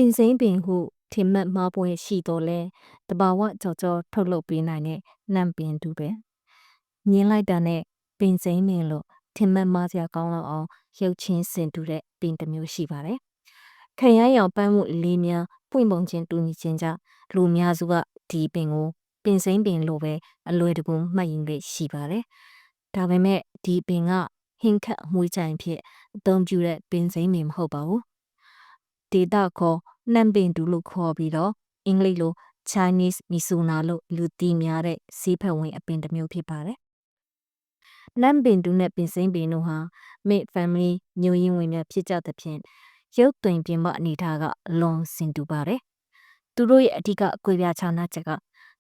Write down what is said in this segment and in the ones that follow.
င်စိမ့်ပင်ဟုထင်မှတ်မှားပွဲရှိတော့လဲတဘာဝကြော်ကြော်ထုတ်လုပ်ပေးနိုင်တဲ့နံပင်တူပဲမြင်လိုက်တာနဲ့ပင်စိမ့်ပင်လို့ထင်မှတ်မှားစရာကောင်းလောက်အောင်ရုပ်ချင်းစင်တူတဲ့ပင်တစ်မျိုးရှိပါတယ်ခရမ်းရောင်ပန်းမှုလေးများပွင့်ပုံချင်းတူညီခြင်းကြောင့်လူများစုကဒီပင်ကိုပင်စိမ့်ပင်လို့ပဲအလွယ်တကူမှတ်ရင်လေရှိပါတယ်ဒါပေမဲ့ဒီပင်ကဟင်းခတ်မွေးကြိုင်ဖြစ်အသုံးပြုတဲ့ပင်စိမ့်ပင်မဟုတ်ပါဘူးဒေတာခေါ်နံပင်တူလို့ခေါ်ပြီးတော့အင်္ဂလိပ်လို Chinese Mizuna လို့လူသိများတဲ့ဆေးဖက်ဝင်အပင်တစ်မျိုးဖြစ်ပါတယ်။နံပင်တူနဲ့ပင်စိမ့်ပင်တို့ဟာ Mid Family မျိုးရင်းဝင်များဖြစ်ကြသဖြင့်ရုပ်သွင်ပြင်ပအနေထားကအလွန်စင်တူပါတယ်။သူတို့ရဲ့အဓိကအကွဲပြားခြားနားချက်က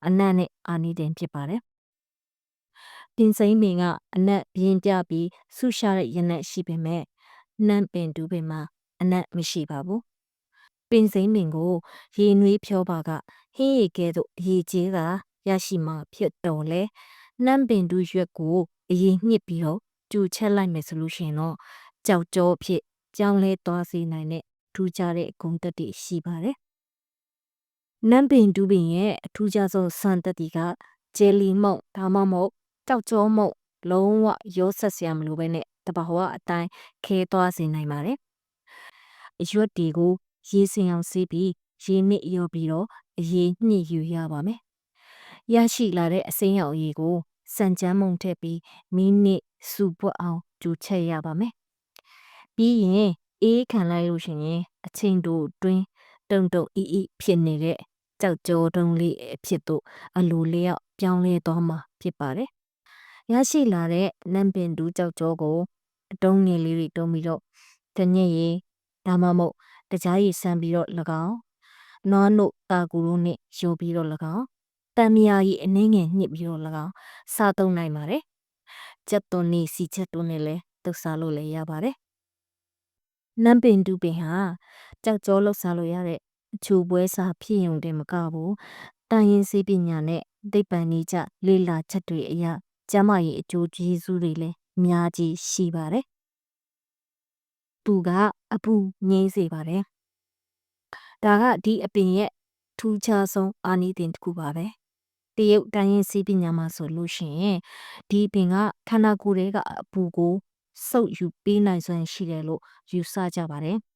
အနံ့နဲ့အာနိသင်ဖြစ်ပါတယ်။ပင်စိမ့်ပင်ကအနံ့ပြင်းပြပြီးဆူရှာတဲ့ရနံ့ရှိပေမဲ့နံပင်တူပင်မှာအနံ့မရှိပါဘူး။ပင်စိမ့်ပင်ကိုရေနွေးဖြောပါကဟင်းရည်ကဲ့သို့ရေကျေးကရရှိမှာဖြစ်တော်လဲနံပင်တူရွက်ကိုအရင်ညှစ်ပြီးတော့ကျူချက်လိုက်မယ်ဆိုလို့ရှိရင်တော့ကြောက်ကြောဖြစ်ကြောင်းလဲသွားစေနိုင်တဲ့ထူးခြားတဲ့ဂုဏ်သက်တည်ရှိပါတယ်။နံပင်တူပင်ရဲ့အထူးခြားဆုံးစွမ်းသက်တည်ကဂျယ်လီမုန့်ဒါမှမဟုတ်ကြောက်ကြောမုန့်လုံးဝရောဆက်စရာမလိုပဲနဲ့တဘာဝအတိုင်းခဲသွားစေနိုင်ပါတယ်။အရွက်တွေကိုရေစင်အောင်ဆေးပြီးရေနစ်ရောပြီးတော့အရေညှစ်ယူရပါမယ်။ရရှိလာတဲ့အစိမ်းရောင်ရေကိုစံချမ်းမုံထည့်ပြီးမိနစ်စုပွက်အောင်ကျူချက်ရပါမယ်။ပြီးရင်အေးခံလိုက်လို့ရှိရင်အချင်းတို့တွင်းတုံတုံအီအီဖြစ်နေတဲ့ကြောက်ကြောတုံးလေးအဖြစ်တို့အလိုလျောက်ပြောင်းလဲသွားမှာဖြစ်ပါတယ်။ရရှိလာတဲ့နံပင်တူကြောက်ကြောကိုအတုံးငယ်လေးတွေတုံးပြီးတော့တညက်ရည်ဒါမှမဟုတ်တကြားရည်ဆန်းပြီးတော့၎င်းနွားနို့တာကူတို့နဲ့ရိုပြီးတော့၎င်းတံမြာကြီးအနှင်းငယ်ညှစ်ပြီးတော့၎င်းစားသုံးနိုင်ပါတယ်။ကြက်သွန်နေစီချက်တို့နဲ့လည်းတုပ်စားလို့လည်းရပါတယ်။နံပင်တူပင်ဟာကြောက်ကြောလှုပ်ရှားလို့ရတဲ့အချိုပွဲစားဖြစ်ရုံတည်းမကဘူး။တန်ရင်စေးပညာနဲ့သိပ္ပံနည်းကျလေ့လာချက်တွေအရကျမ်းမာရေးအကျိုးကျေးဇူးတွေလည်းအများကြီးရှိပါတယ်။သူကအပူငြိမ်းစေပါတယ်။ဒါကဒီအပင်ရဲ့ထူးခြားဆုံးအာနိသင်တစ်ခုပါပဲ။တရုတ်တိုင်းရင်းစေးပညာမှာဆိုလို့ရှိရင်ဒီပင်ကခန္ဓာကိုယ်ထဲကအပူကိုစုပ်ယူပေးနိုင်စွမ်းရှိတယ်လို့ယူဆကြပါတယ်။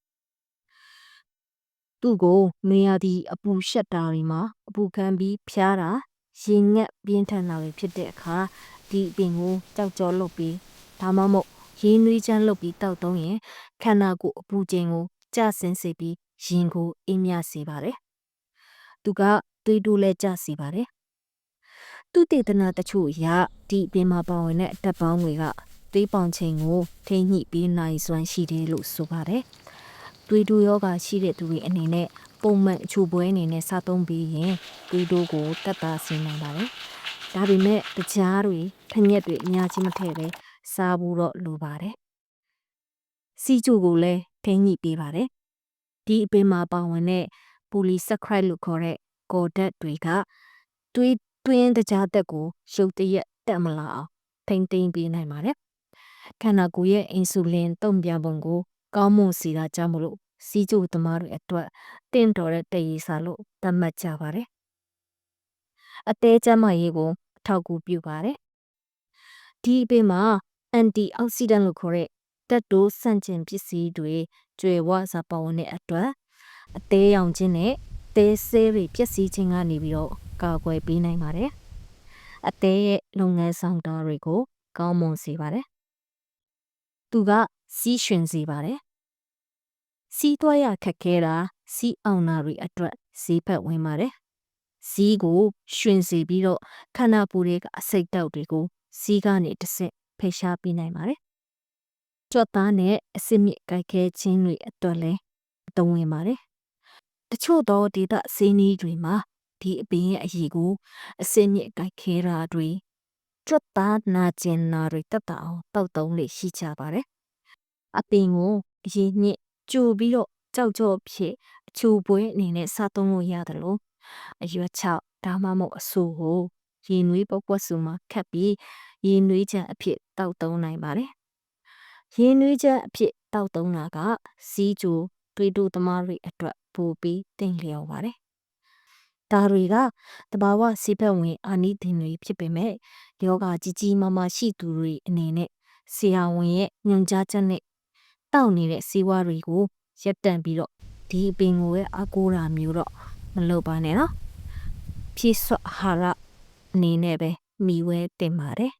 သူ့ကိုနေရာဒီအပူရှက်တာတွေမှာအပူခံပြီးဖျားတာရေငက်ပြင်းထန်တာတွေဖြစ်တဲ့အခါဒီပင်ကိုကြောက်ကြောလုပ်ပြီးဒါမှမဟုတ်ရေနွေးချမ်းလုပ်ပြီးတောက်သုံးရင်ခန္ဓာကိုယ်အပူချိန်ကိုကျဆင်းစေပြီးရင်ကိုအေးမြစေပါတယ်။သူကသွေးတိုးလဲကျစေပါတယ်။သူတေသနာတချို့အရဒီပင်မှာပါဝင်တဲ့အတက်ပေါင်းတွေကသွေးပေါင်ချိန်ကိုထိန်းညှိပေးနိုင်စွမ်းရှိတယ်လို့ဆိုပါတယ်။သွေးတိုးယောဂရှိတဲ့သူတွေအနေနဲ့ပုံမှန်အချိုပွဲအနေနဲ့စားသုံးပြီးရင်သွေးတိုးကိုတက်တာဆင်းနိုင်ပါတယ်။ဒါပေမဲ့တကြားတွေထညက်တွေအများကြီးမထည့်ပဲစားဖို့တော့လိုပါတယ်။စီချိုကိုလည်းထိန်းညှိပေးပါတယ်။ဒီအပင်မှာပါဝင်တဲ့ပိုလီဆက်ကရိုက်လို့ခေါ်တဲ့ကော်ဓာတ်တွေကသွေးတွင်းတကြားသက်ကိုရုပ်တရက်တက်မလာအောင်ထိန်းသိမ်းပေးနိုင်ပါတယ်။ခန္ဓာကိုယ်ရဲ့အင်ဆူလင်တုံ့ပြန်ပုံကိုကောင်းမွန်စေတာကြောင့်မလို့စီးကျိုသမားတွေအတွက်တင့်တော်တဲ့တည်ရည်စာလို့သတ်မှတ်ကြပါတယ်။အသေးကျန်းမာရေးကိုအထောက်အကူပြုပါတယ်။ဒီအပင်မှာအန်တီအောက်ဆီဒန့်လို့ခေါ်တဲ့တက်တိုးဆန့်ကျင်ပစ္စည်းတွေကျွေဝစာပါဝင်တဲ့အတွက်အသေးရောင်ခြင်းနဲ့သေးဆဲတွေပျက်စီးခြင်းကနေပြီးတော့ကာကွယ်ပေးနိုင်ပါတယ်။အသေးရဲ့လုပ်ငန်းဆောင်တာတွေကိုကောင်းမွန်စေပါတယ်။သူကစီးရွှင်စေပါတယ်။စီးသွားရခက်ခဲတာစီးအောင်နာတွေအတွက်ဈေးဖက်ဝင်ပါတယ်။စီးကိုရွှင်စေပြီးတော့ခန္ဓာပူတွေကအစိတ်တောက်တွေကိုစီးကနေတစ်ဆင့်ဖိရှားပေးနိုင်ပါတယ်။ကြွက်သားနဲ့အစစ်မြစ်ကြိုက်ခဲခြင်းတွေအတွက်လည်းအသုံးဝင်ပါတယ်။တချို့သောဒေသဈေးနီးတွေမှာဒီအပင်ရဲ့အရည်ကိုအစစ်မြစ်ကြိုက်ခဲတာတွေကြွက်သားနာကျင်နာတွေတက်တာအောင်တောက်သုံးလေရှိကြပါတယ်။အပင်ကိုအရည်ညစ်ကြိုပြီးတော့ကြောက်ကြော့ဖြစ်အချိုပွဲအနေနဲ့စားသုံးလို့ရတယ်လို့အရွက်ချောက်ဒါမှမဟုတ်အဆူကိုရေနွေးပုတ်ပွက်စုမှာခတ်ပြီးရေနွေးချမ်းအဖြစ်တောက်သုံးနိုင်ပါတယ်။ရေနွေးချမ်းအဖြစ်တောက်သုံးတာကစီးကျိုသွေးတိုးသမားတွေအတွက် ပိုပြီးတင်လျော်ပါတယ်။ဒါတွေကတဘာဝဆေးဘက်ဝင်အာနိသင်တွေဖြစ်ပေမဲ့ယောဂကြီးကြီးမားမားရှိသူတွေအနေနဲ့ဆရာဝန်ရဲ့ညွှန်ကြားချက်နဲ့တောက်နေတဲ့ဆေးဝါးတွေကိုရပ်တန့်ပြီးတော့ဒီအပင်ကိုပဲအကူတာမျိုးတော့မလုပ်ပါနဲ့နော်။ဖြည့်စွက်အာဟာရအနေနဲ့ပဲမိဝဲတင်ပါတယ်